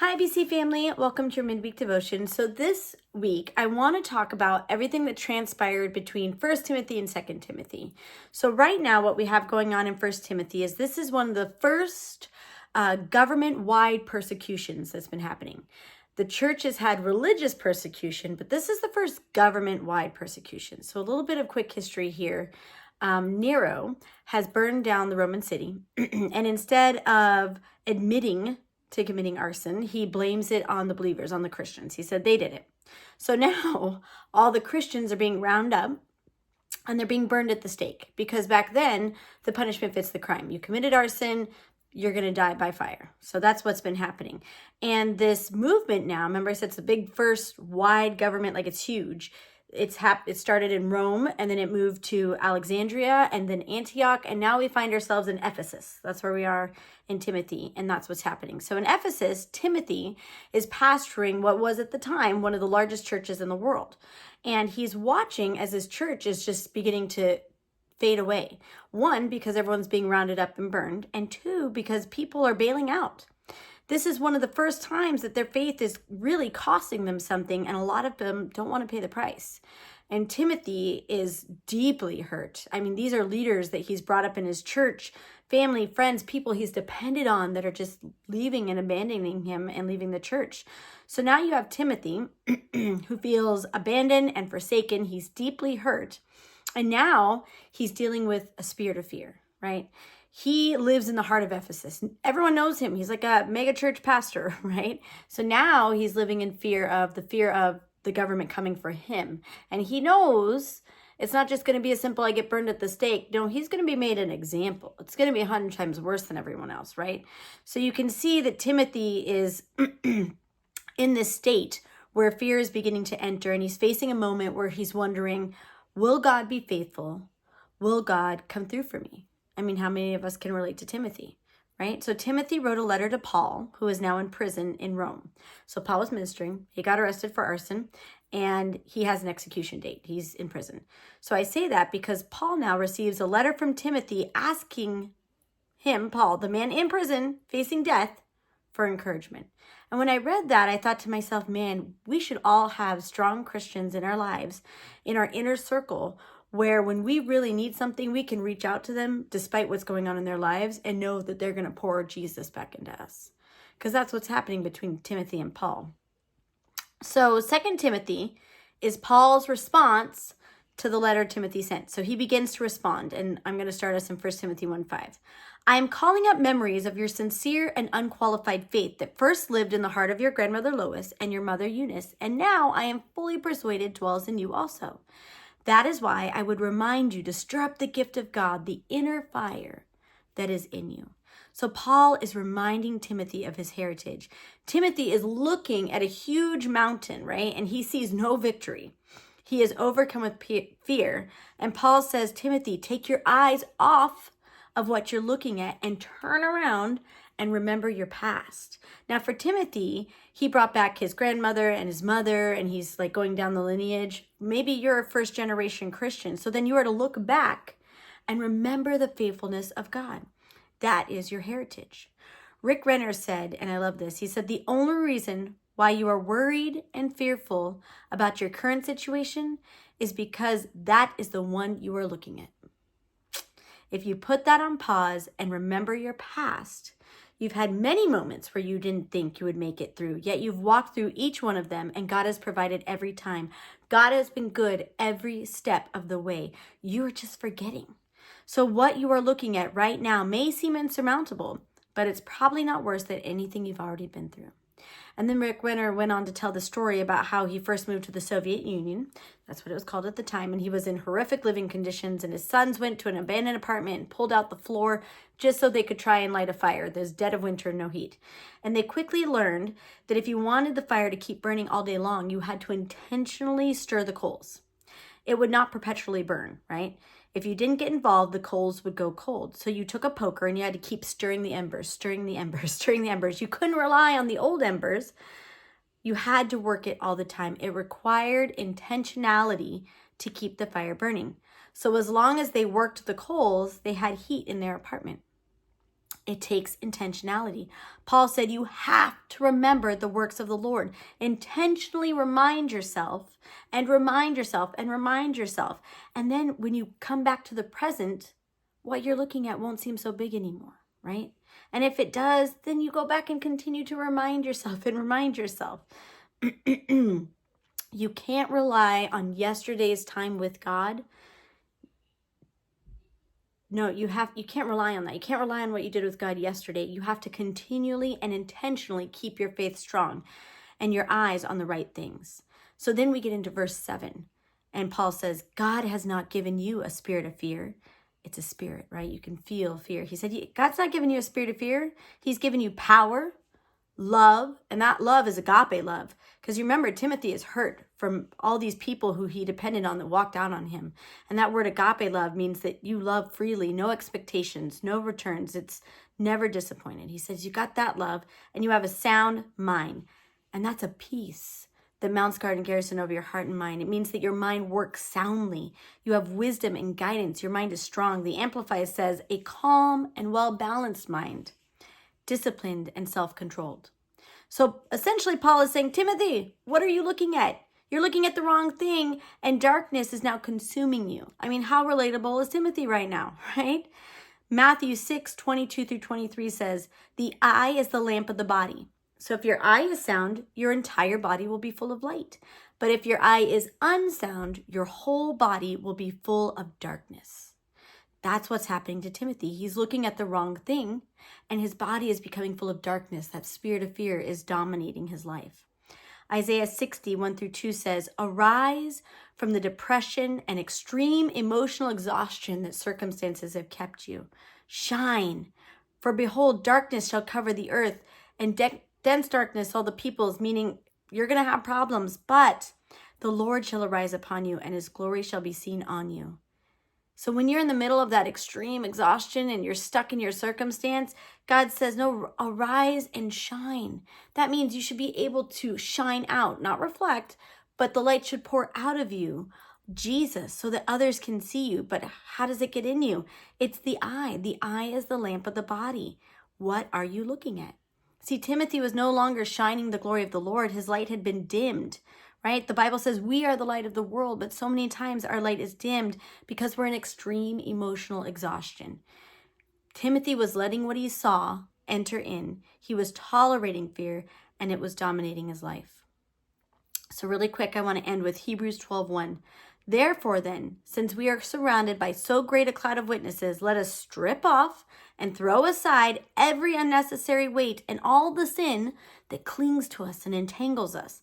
Hi, BC family. Welcome to your midweek devotion. So this week, I want to talk about everything that transpired between 1 Timothy and 2 Timothy. So right now, what we have going on in 1 Timothy is this is one of the first government-wide persecutions that's been happening. The church has had religious persecution, but this is the first government-wide persecution. So a little bit of quick history here. Nero has burned down the Roman city, and instead of admitting to committing arson, he blames it on the believers, on the Christians. He said they did it. So now all the Christians are being rounded up and they're being burned at the stake, because back then the punishment fits the crime. You committed arson, you're going to die by fire. So that's what's been happening. And this movement now, remember I said it's the big first wide government, like it's huge. It started in Rome, and then it moved to Alexandria, and then Antioch, and now we find ourselves in Ephesus. That's where we are in Timothy, and that's what's happening. So in Ephesus, Timothy is pastoring what was at the time one of the largest churches in the world. And he's watching as his church is just beginning to fade away. One, because everyone's being rounded up and burned, and two, because people are bailing out. This is one of the first times that their faith is really costing them something, and a lot of them don't want to pay the price. And Timothy is deeply hurt. I mean, these are leaders that he's brought up in his church, family, friends, people he's depended on that are just leaving and abandoning him and leaving the church. So now you have Timothy who feels abandoned and forsaken. He's deeply hurt. And now he's dealing with a spirit of fear, right? He lives in the heart of Ephesus. Everyone knows him. He's like a mega church pastor, right? So now he's living in fear of the government coming for him. And he knows it's not just going to be a simple, I get burned at the stake. No, he's going to be made an example. It's going to be 100 times worse than everyone else, right? So you can see that Timothy is in this state where fear is beginning to enter, and he's facing a moment where he's wondering, will God be faithful? Will God come through for me? I mean, how many of us can relate to Timothy, right? So Timothy wrote a letter to Paul, who is now in prison in Rome. So Paul was ministering. He got arrested for arson, and he has an execution date. He's in prison. So I say that because Paul now receives a letter from Timothy asking him, Paul, the man in prison facing death, for encouragement. And when I read that, I thought to myself, man, we should all have strong Christians in our lives, in our inner circle, where when we really need something, we can reach out to them despite what's going on in their lives and know that they're going to pour Jesus back into us. Because that's what's happening between Timothy and Paul. So 2 Timothy is Paul's response to the letter Timothy sent. So he begins to respond, and I'm going to start us in 1 Timothy 1:5. I am calling up memories of your sincere and unqualified faith that first lived in the heart of your grandmother Lois and your mother Eunice, and now I am fully persuaded dwells in you also. That is why I would remind you to stir up the gift of God, the inner fire that is in you. So Paul is reminding Timothy of his heritage. Timothy is looking at a huge mountain, right? And he sees no victory. He is overcome with fear. And Paul says, Timothy, take your eyes off of what you're looking at and turn around and remember your past. Now for Timothy, he brought back his grandmother and his mother, and he's like going down the lineage. Maybe you're a first generation Christian. So then you are to look back and remember the faithfulness of God. That is your heritage. Rick Renner said, and I love this, he said, the only reason why you are worried and fearful about your current situation is because that is the one you are looking at. If you put that on pause and remember your past, you've had many moments where you didn't think you would make it through, yet you've walked through each one of them, and God has provided every time. God has been good every step of the way. You're just forgetting. So what you are looking at right now may seem insurmountable, but it's probably not worse than anything you've already been through. And then Rick Renner went on to tell the story about how he first moved to the Soviet Union. That's what it was called at the time. And he was in horrific living conditions. And his sons went to an abandoned apartment and pulled out the floor just so they could try and light a fire. There's dead of winter, no heat. And they quickly learned that if you wanted the fire to keep burning all day long, you had to intentionally stir the coals. It would not perpetually burn, right? If you didn't get involved, the coals would go cold. So you took a poker and you had to keep stirring the embers, stirring the embers, stirring the embers. You couldn't rely on the old embers. You had to work it all the time. It required intentionality to keep the fire burning. So as long as they worked the coals, they had heat in their apartment. It takes intentionality. Paul said you have to remember the works of the Lord. Intentionally remind yourself and remind yourself and remind yourself. And then when you come back to the present, what you're looking at won't seem so big anymore, right? And if it does, then you go back and continue to remind yourself and remind yourself. You can't rely on yesterday's time with God. No, you can't rely on that. You can't rely on what you did with God yesterday. You have to continually and intentionally keep your faith strong and your eyes on the right things. So then we get into verse 7, and Paul says, God has not given you a spirit of fear. It's a spirit, right? You can feel fear. He said, God's not giving you a spirit of fear. He's given you power, love, and that love is agape love. Because you remember, Timothy is hurt from all these people who he depended on that walked out on him. And that word agape love means that you love freely, no expectations, no returns. It's never disappointed. He says you got that love and you have a sound mind. And that's a peace that mounts guard and garrison over your heart and mind. It means that your mind works soundly. You have wisdom and guidance. Your mind is strong. The Amplified says a calm and well-balanced mind, disciplined and self-controlled. So essentially, Paul is saying, Timothy, what are you looking at? You're looking at the wrong thing, and darkness is now consuming you. I mean, how relatable is Timothy right now, right? Matthew 6:22-23 says, the eye is the lamp of the body. So if your eye is sound, your entire body will be full of light. But if your eye is unsound, your whole body will be full of darkness. That's what's happening to Timothy. He's looking at the wrong thing, and his body is becoming full of darkness. That spirit of fear is dominating his life. Isaiah 60:1-2 says, arise from the depression and extreme emotional exhaustion that circumstances have kept you. Shine, for behold, darkness shall cover the earth, and dense darkness all the peoples, meaning you're going to have problems, but the Lord shall arise upon you, and his glory shall be seen on you. So when you're in the middle of that extreme exhaustion and you're stuck in your circumstance, God says, no, arise and shine. That means you should be able to shine out, not reflect, but the light should pour out of you, Jesus, so that others can see you. But how does it get in you? It's the eye. The eye is the lamp of the body. What are you looking at? See, Timothy was no longer shining the glory of the Lord. His light had been dimmed. Right? The Bible says we are the light of the world, but so many times our light is dimmed because we're in extreme emotional exhaustion. Timothy was letting what he saw enter in. He was tolerating fear, and it was dominating his life. So really quick, I want to end with Hebrews 12:1. Therefore then, since we are surrounded by so great a cloud of witnesses, let us strip off and throw aside every unnecessary weight and all the sin that clings to us and entangles us.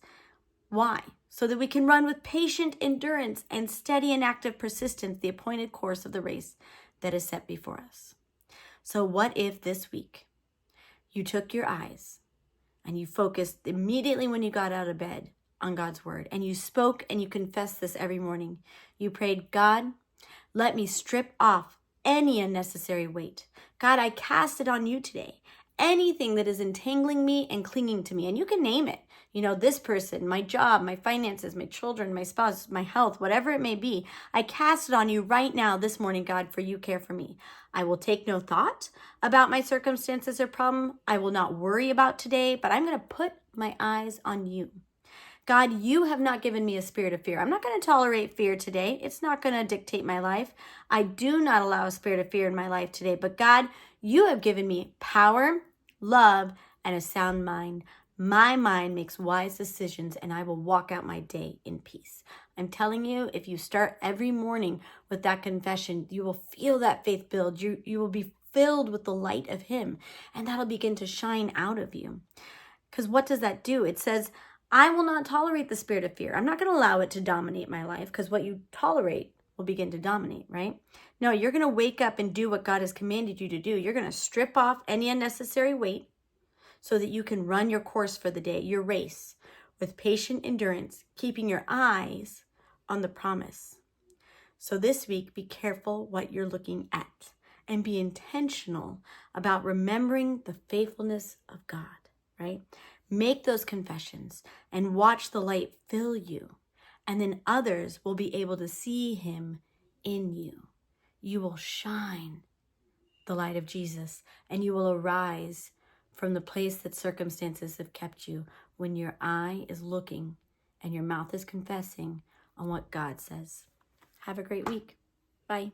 Why? So that we can run with patient endurance and steady and active persistence the appointed course of the race that is set before us. So what if this week you took your eyes and you focused immediately when you got out of bed on God's word, and you spoke and you confessed this every morning. You prayed, God, let me strip off any unnecessary weight. God, I cast it on you today. Anything that is entangling me and clinging to me, and you can name it. You know, this person, my job, my finances, my children, my spouse, my health, whatever it may be, I cast it on you right now this morning, God, for you care for me. I will take no thought about my circumstances or problem. I will not worry about today, but I'm going to put my eyes on you. God, you have not given me a spirit of fear. I'm not going to tolerate fear today. It's not going to dictate my life. I do not allow a spirit of fear in my life today. But God, you have given me power, love, and a sound mind. My mind makes wise decisions, and I will walk out my day in peace. I'm telling you, if you start every morning with that confession, you will feel that faith build. You will be filled with the light of him, and that'll begin to shine out of you. Because what does that do? It says, I will not tolerate the spirit of fear. I'm not going to allow it to dominate my life, because what you tolerate will begin to dominate, right? No, you're going to wake up and do what God has commanded you to do. You're going to strip off any unnecessary weight so that you can run your course for the day, your race, with patient endurance, keeping your eyes on the promise. So this week, be careful what you're looking at and be intentional about remembering the faithfulness of God, right? Make those confessions and watch the light fill you, and then others will be able to see him in you. You will shine the light of Jesus, and you will arise from the place that circumstances have kept you when your eye is looking and your mouth is confessing on what God says. Have a great week. Bye.